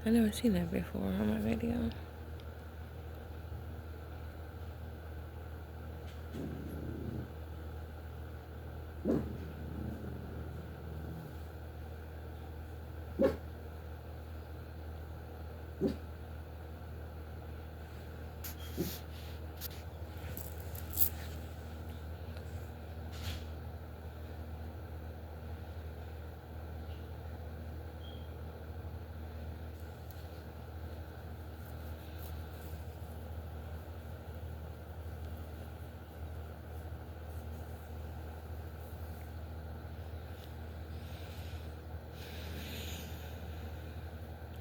I never seen that before on my video.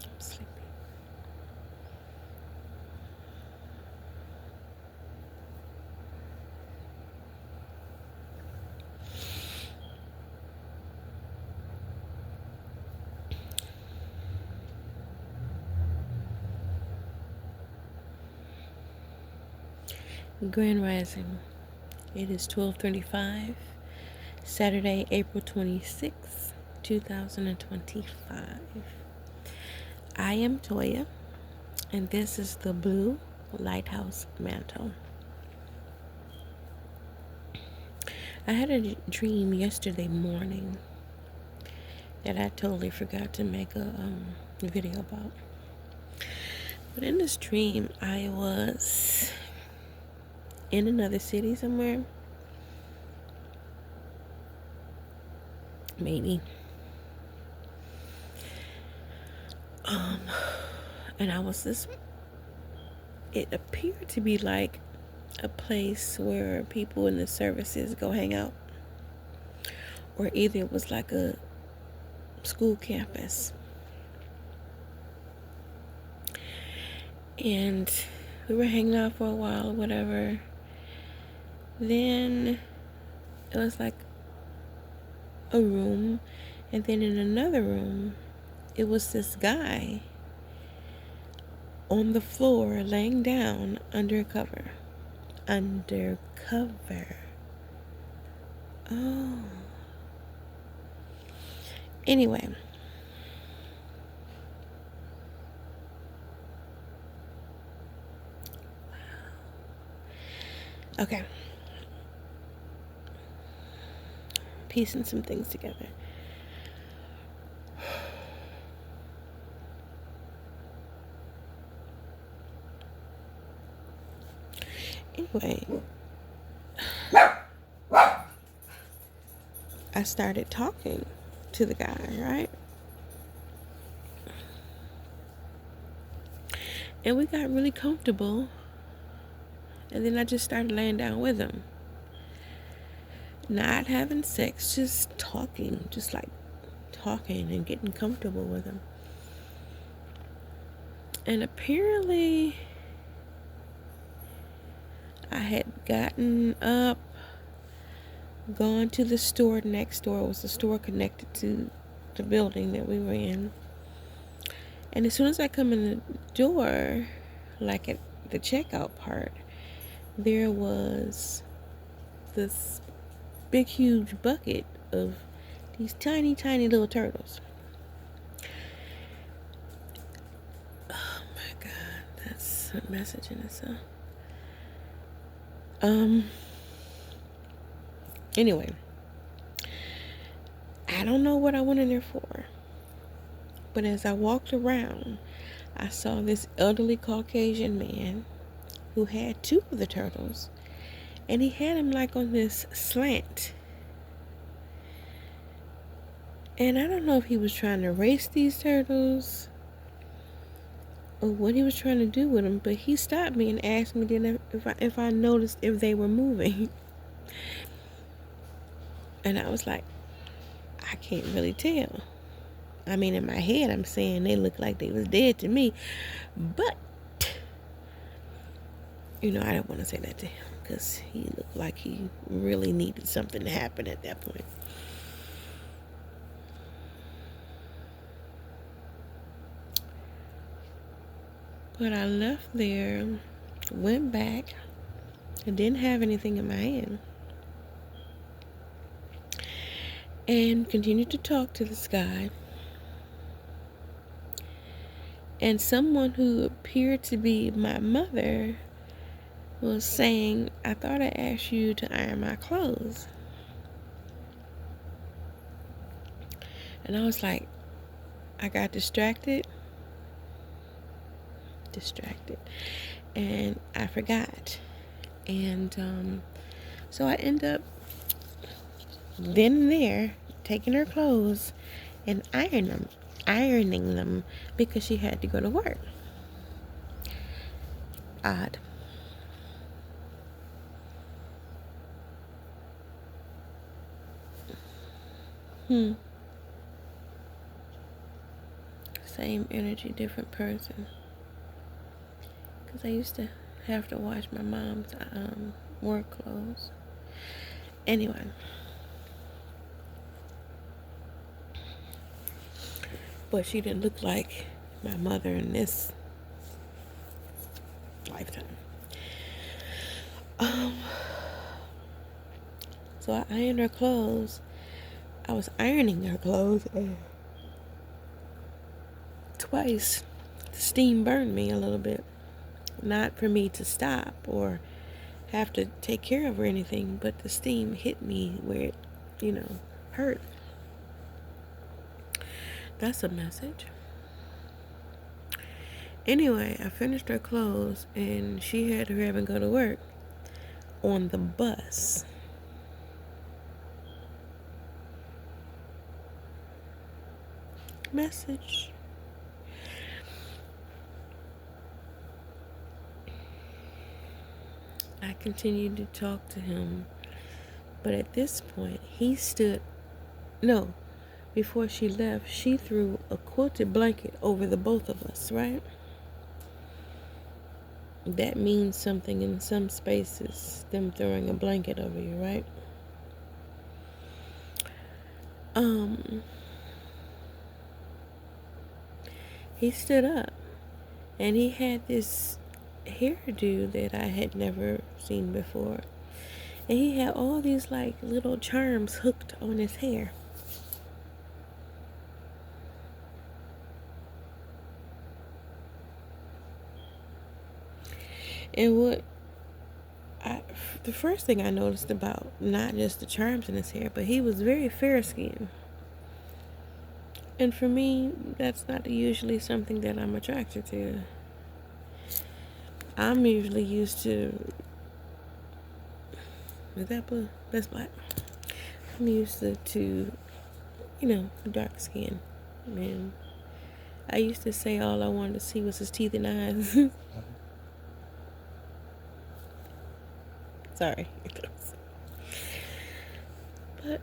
I'm sleepy. Grand Rising. It is 12:35, Saturday, April 26th, 2025. I am Toya, and this is the Blue Lighthouse Mantle. I had a dream yesterday morning that I totally forgot to make a video about. But in this dream, I was in another city somewhere. Maybe. And I was it appeared to be like a place where people in the services go hang out. Or either it was like a school campus. And we were hanging out for a while or whatever. Then it was like a room. And then in another room, it was this guy on the floor laying down under cover. Under cover. Oh. Anyway. Okay. Piecing some things together. Anyway, I started talking to the guy, right? And we got really comfortable. And then I just started laying down with him. Not having sex, just talking. Just like talking and getting comfortable with him. And apparently, I had gotten up, gone to the store next door. It was a store connected to the building that we were in. And as soon as I come in the door, like at the checkout part, there was this big, huge bucket of these tiny, tiny little turtles. Oh my God, that's a message in itself. Anyway, I don't know what I went in there for, but as I walked around, I saw this elderly Caucasian man who had two of the turtles, and he had him like on this slant. And I don't know if he was trying to race these turtles or what he was trying to do with them, but he stopped me and asked me if I noticed if they were moving. And I was like, I can't really tell. I mean, in my head, I'm saying they look like they was dead to me. But, I didn't want to say that to him because he looked like he really needed something to happen at that point. But I left there, went back, and didn't have anything in my hand. And continued to talk to this guy. And someone who appeared to be my mother was saying, I thought I asked you to iron my clothes. And I was like, I got distracted, and I forgot. And so I end up then and there taking her clothes and ironing them because she had to go to work. Odd. Same energy, different person. Because I used to have to wash my mom's work clothes. Anyway. But she didn't look like my mother in this lifetime. So I ironed her clothes. I was ironing her clothes twice. The steam burned me a little bit. Not for me to stop or have to take care of or anything, but the steam hit me where it, hurt. That's a message. Anyway, I finished her clothes and she had to hurry up and go to work on the bus. Message. I continued to talk to him, but at this point, before she left, she threw a quilted blanket over the both of us, right? That means something in some spaces, them throwing a blanket over you, right? He stood up and he had this hairdo that I had never seen before. And he had all these like little charms hooked on his hair. And the first thing I noticed about not just the charms in his hair, but he was very fair skinned. And for me, that's not usually something that I'm attracted to. I'm usually used to, is that blue? That's black. I'm used to dark skin. And I used to say all I wanted to see was his teeth and eyes. Sorry. But,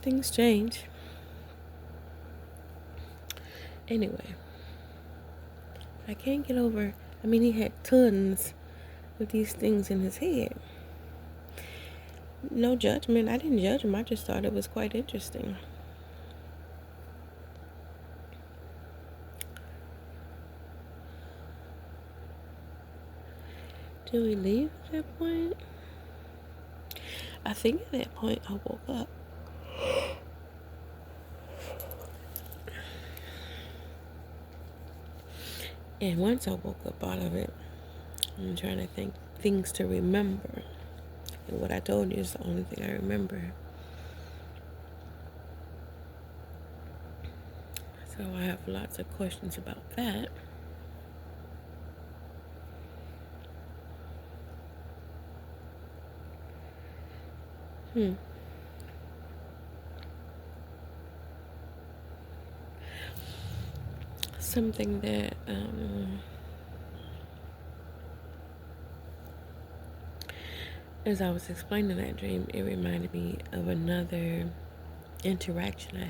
things change. Anyway, I can't get over, he had tons of these things in his head. No judgment. I didn't judge him. I just thought it was quite interesting. Did we leave at that point? I think at that point I woke up. And once I woke up out of it, I'm trying to think things to remember. And what I told you is the only thing I remember. So I have lots of questions about that. Something that as I was explaining that dream, it reminded me of another interaction I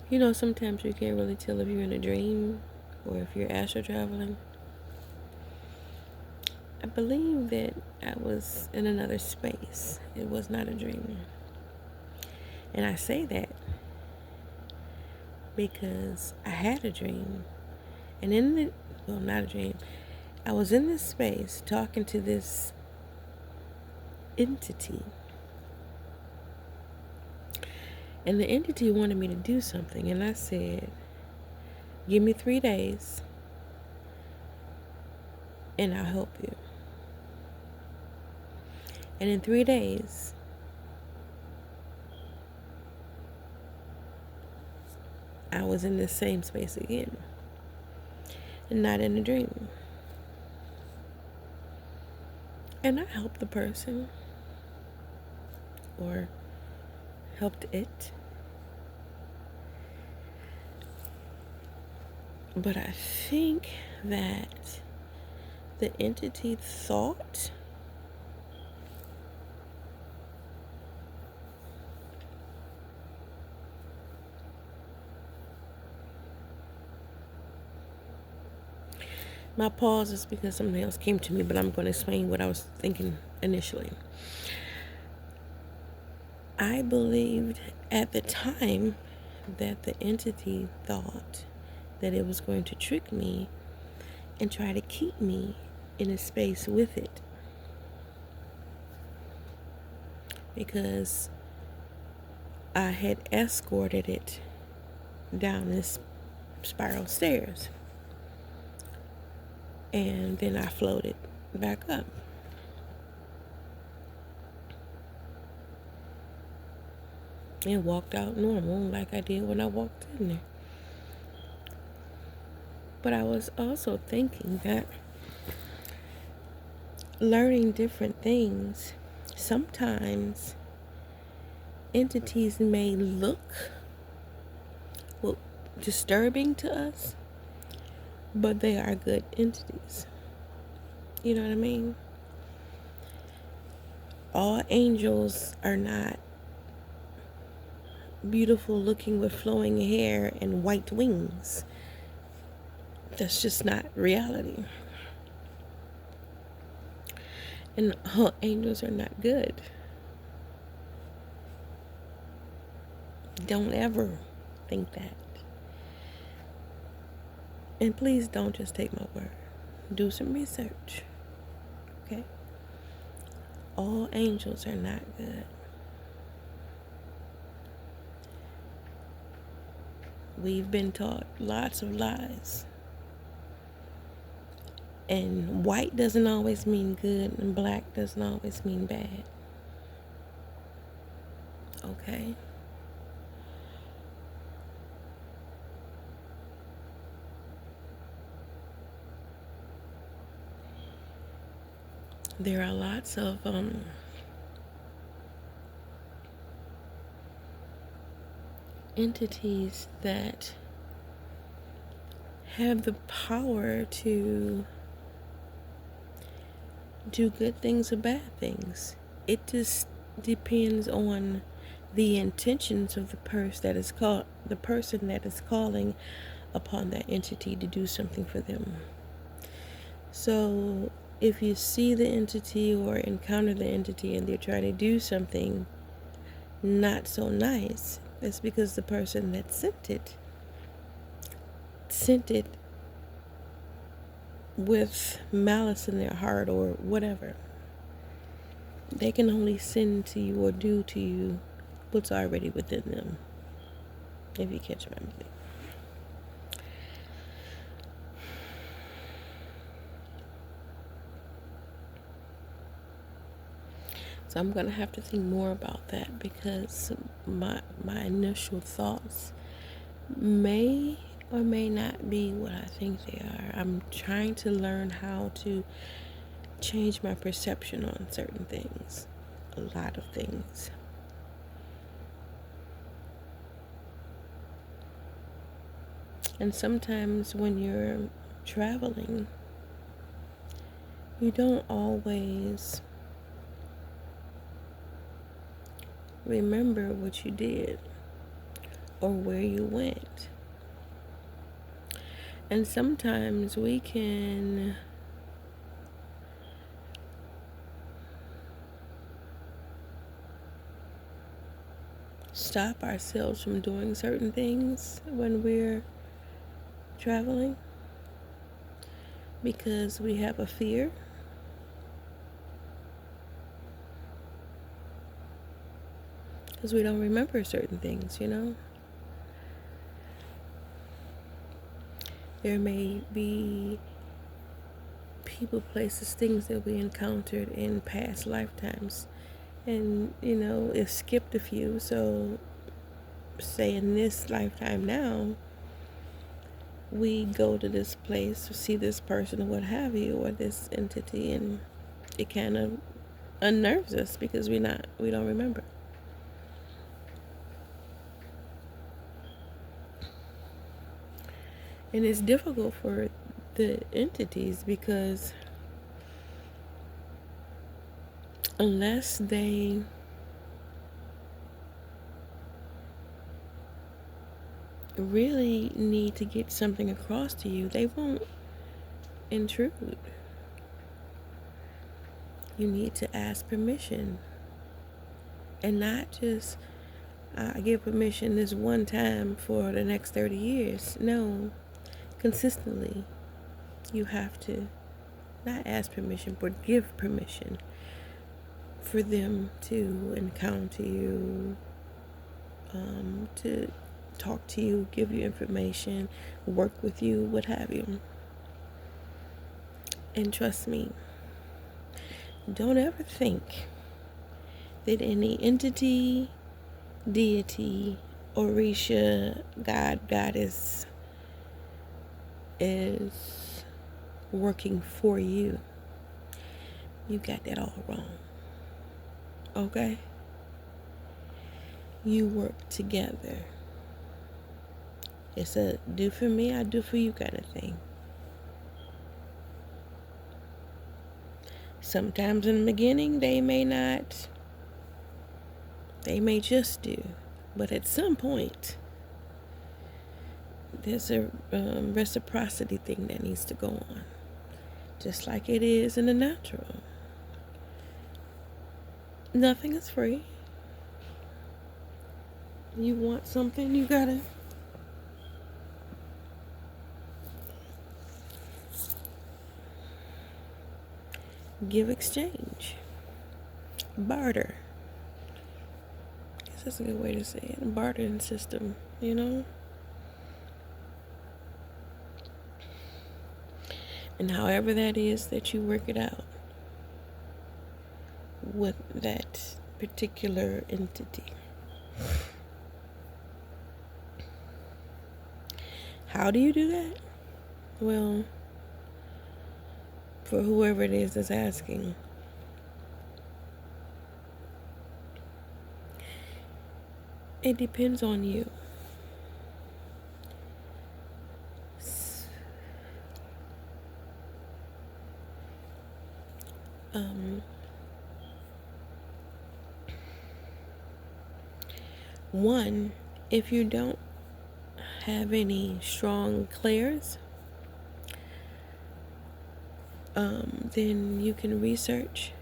had. Sometimes you can't really tell if you're in a dream or if you're astral traveling. I believe that I was in another space. It was not a dream. And I say that because I had a dream. And not a dream. I was in this space talking to this entity. And the entity wanted me to do something. And I said, Give me 3 days and I'll help you. And in 3 days, I was in the same space again, and not in a dream. And I helped the person, or helped it. But I think that the entity thought my pause is because something else came to me, but I'm going to explain what I was thinking initially. I believed at the time that the entity thought that it was going to trick me and try to keep me in a space with it, because I had escorted it down this spiral stairs, and then I floated back up. And walked out normal like I did when I walked in there. But I was also thinking that learning different things, sometimes entities may look, well, disturbing to us, but they are good entities. You know what I mean? All angels are not beautiful looking with flowing hair and white wings. That's just not reality. And all angels are not good. Don't ever think that. And please don't just take my word. Do some research. Okay? All angels are not good. We've been taught lots of lies. And white doesn't always mean good, and black doesn't always mean bad. Okay? There are lots of entities that have the power to do good things or bad things. It just depends on the intentions of the person that is calling upon that entity to do something for them. So if you see the entity or encounter the entity and they're trying to do something not so nice, that's because the person that sent it with malice in their heart or whatever. They can only send to you or do to you what's already within them, if you catch my meaning. So I'm gonna have to think more about that, because my initial thoughts may or may not be what I think they are. I'm trying to learn how to change my perception on certain things, a lot of things. And sometimes when you're traveling, you don't always remember what you did or where you went. And sometimes we can stop ourselves from doing certain things when we're traveling because we have a fear. Because we don't remember certain things, you know? There may be people, places, things that we encountered in past lifetimes. And, it skipped a few. So, say in this lifetime now, we go to this place, see this person or what have you, or this entity, and it kind of unnerves us because we don't remember. And it's difficult for the entities because unless they really need to get something across to you, they won't intrude. You need to ask permission. And not just, I give permission this one time for the next 30 years. No, consistently. You have to not ask permission, but give permission for them to encounter you, to talk to you, give you information, work with you, what have you. And trust me, don't ever think that any entity, deity, Orisha, God, Goddess is working for you. You got that all wrong. Okay? You work together. It's a do for me, I do for you kind of thing. Sometimes in the beginning, they may just do. But at some point, there's a reciprocity thing that needs to go on. Just like it is in the natural. Nothing is free. You want something, you gotta give, exchange, barter. I guess that's a good way to say it. A bartering system, And however that is that you work it out with that particular entity. How do you do that? Well, for whoever it is that's asking, it depends on you. One, if you don't have any strong clairs, then you can research.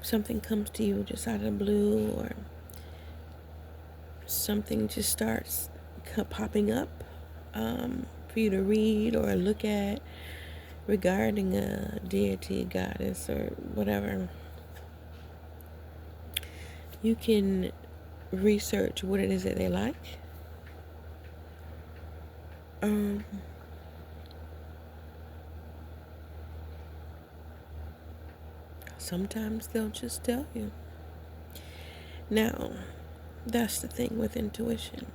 Something comes to you just out of the blue, or something just starts popping up for you to read or look at regarding a deity, goddess, or whatever. You can research what it is that they like. Sometimes they'll just tell you. Now, that's the thing with intuition.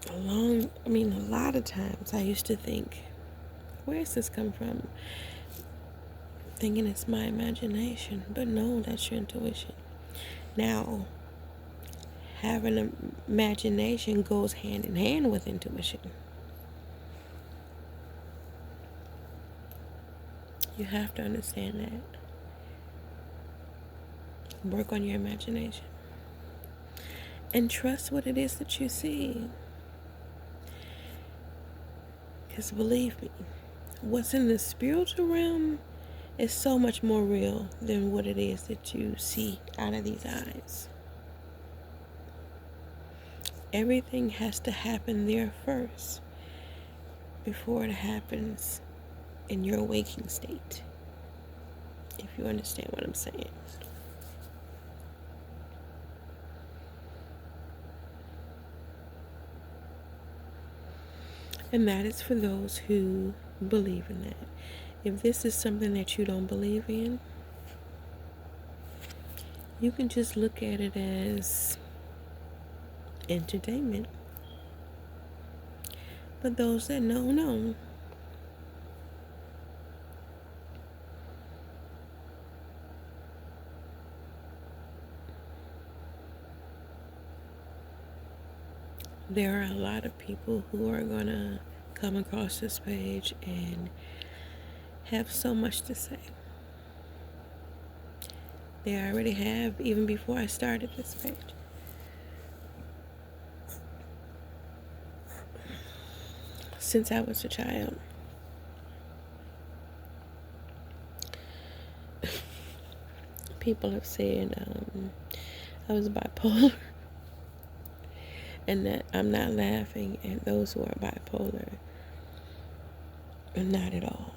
A lot of times I used to think, where's this come from? Thinking it's my imagination, but no, that's your intuition. Now, having an imagination goes hand in hand with intuition. You have to understand that. Work on your imagination. And trust what it is that you see. Because believe me, what's in the spiritual realm is so much more real than what it is that you see out of these eyes. Everything has to happen there first before it happens in your waking state. If you understand what I'm saying. And that is for those who believe in that. If this is something that you don't believe in, you can just look at it as entertainment. But those that know. There are a lot of people who are going to come across this page and have so much to say. They already have, even before I started this page. Since I was a child, people have said I was bipolar. And that I'm not laughing at those who are bipolar. Not at all.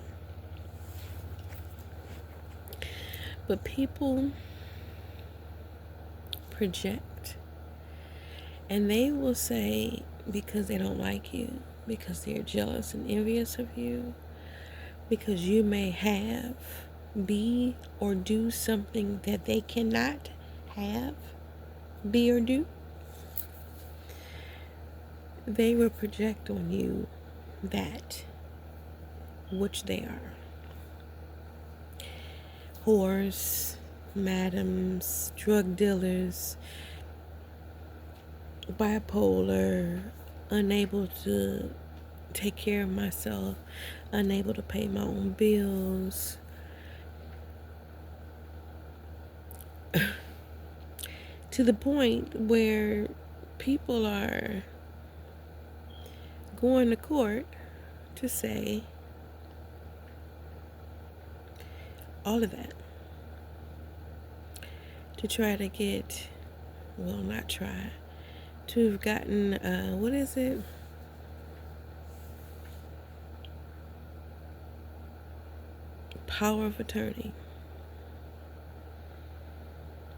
But people project. And they will say, because they don't like you, because they're jealous and envious of you, because you may have, be, or do something that they cannot have, be, or do, they will project on you that which they are. Whores, madams, drug dealers, bipolar, unable to take care of myself, unable to pay my own bills, to the point where people are going to court to say all of that, to try to get, well, not try, to have gotten, what is it? Power of attorney.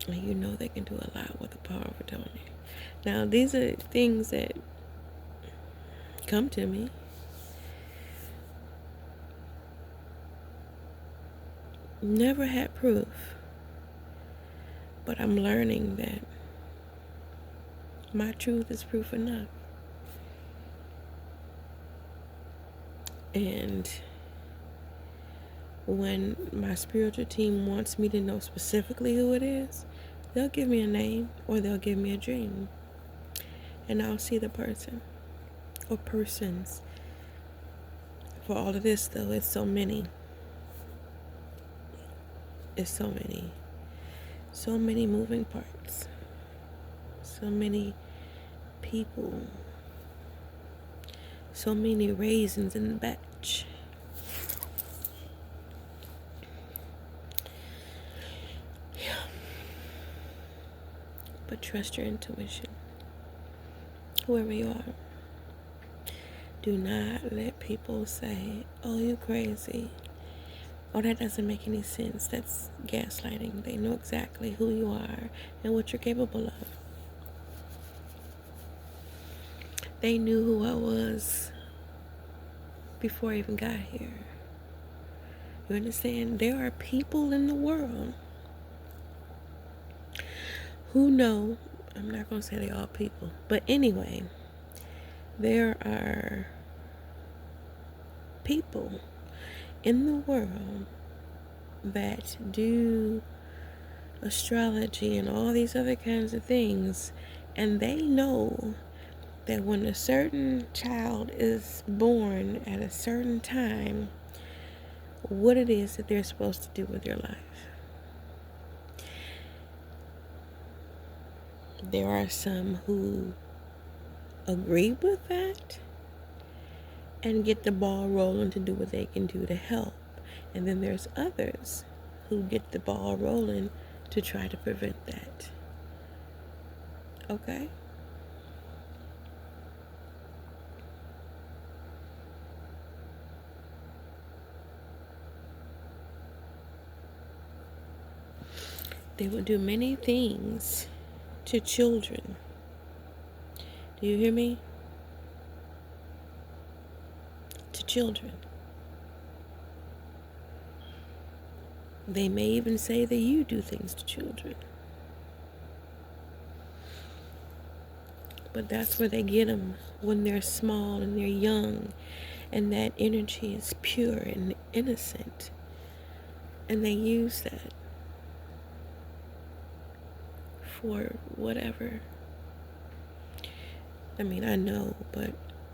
And you know they can do a lot with the power of attorney. Now, these are things that come to me. Never had proof. But I'm learning that my truth is proof enough. And when my spiritual team wants me to know specifically who it is, they'll give me a name or they'll give me a dream. And I'll see the person or persons. For all of this, though, it's so many. It's so many. So many moving parts. So many people. So many raisins in the batch. Yeah. But trust your intuition. Whoever you are. Do not let people say, oh, you crazy. Oh, that doesn't make any sense. That's gaslighting. They know exactly who you are and what you're capable of. They knew who I was before I even got here. You understand? There are people in the world who know, I'm not going to say they're all people, but anyway, there are people in the world that do astrology and all these other kinds of things, and they know that when a certain child is born at a certain time, what it is that they're supposed to do with their life. There are some who agree with that and get the ball rolling to do what they can do to help. And then there's others who get the ball rolling to try to prevent that. Okay? They will do many things to children. Do you hear me? children. They may even say that you do things to children. But that's where they get them, when they're small and they're young, and that energy is pure and innocent. And they use that for whatever. I mean, I know, but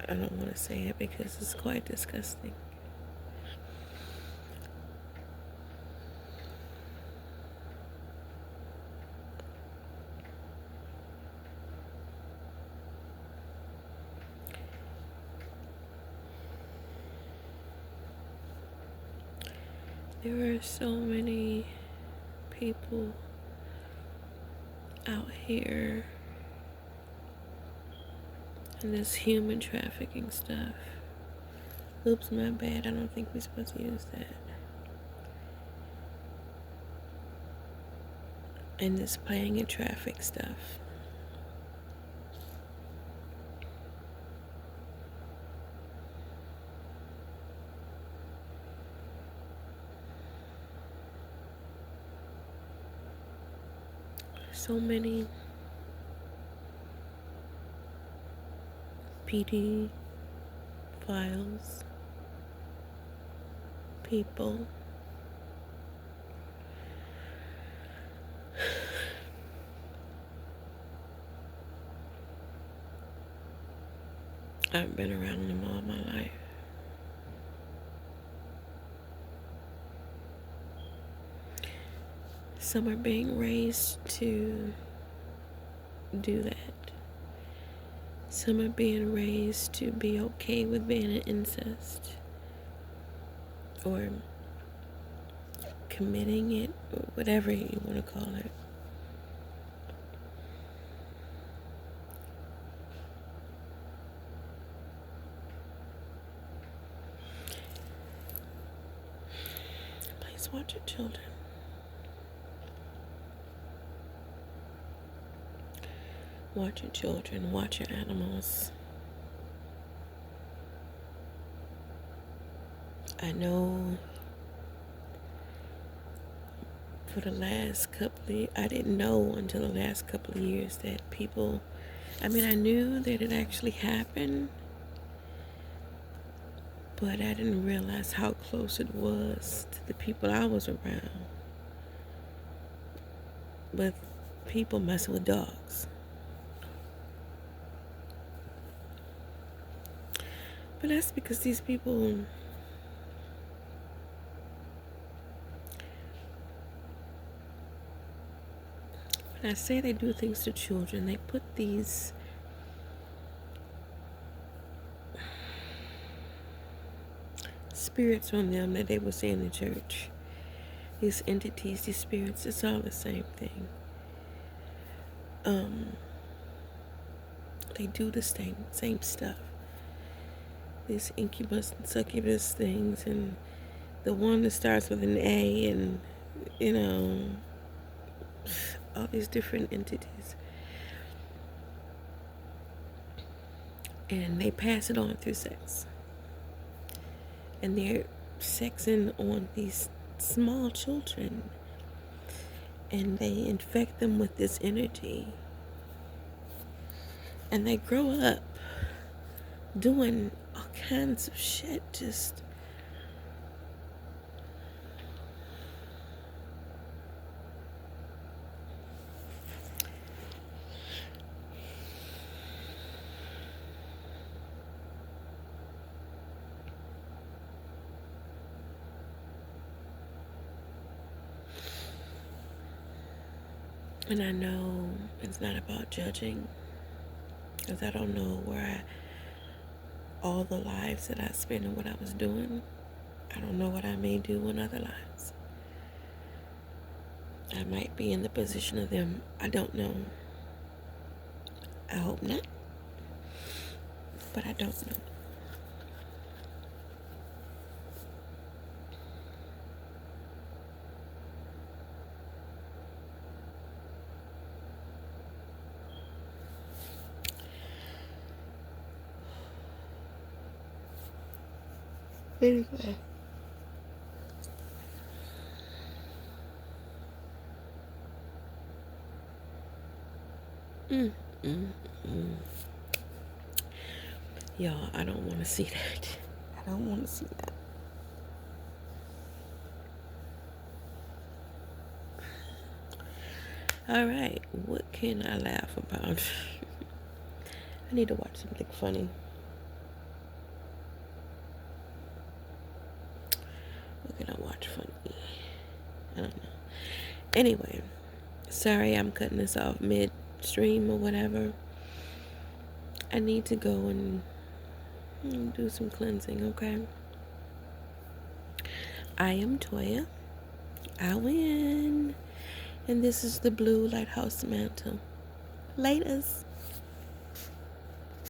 I don't want to say it because it's quite disgusting. There are so many people out here in this human trafficking stuff. Oops, my bad. I don't think we're supposed to use that. And this playing in traffic stuff. So many PD files, people, I've been around them all my life. Some are being raised to do that. Some are being raised to be okay with being an incest or committing it, or whatever you want to call it. Please watch your children. Watch your children, watch your animals. I know for the last couple of, I didn't know until the last couple of years that people, I mean, I knew that it actually happened, but I didn't realize how close it was to the people I was around. With people messing with dogs. But that's because these people, when I say they do things to children, they put these spirits on them that they will see in the church. These entities, these spirits, it's all the same thing. They do the same stuff. These incubus and succubus things, and the one that starts with an A, and all these different entities, and they pass it on through sex, and they're sexing on these small children, and they infect them with this energy, and they grow up doing all kinds of shit. Just and I know it's not about judging, because I don't know all the lives that I spent and what I was doing. I don't know what I may do in other lives. I might be in the position of them. I don't know. I hope not. But I don't know. Anyway. Mm, mm, mm. Y'all, I don't want to see that. I don't want to see that. All right, what can I laugh about? I need to watch something funny. What can I watch funny? I don't know. Anyway, sorry I'm cutting this off midstream or whatever. I need to go and do some cleansing, okay? I am Toya. I win. And this is the Blue Lighthouse Mantle. Laters.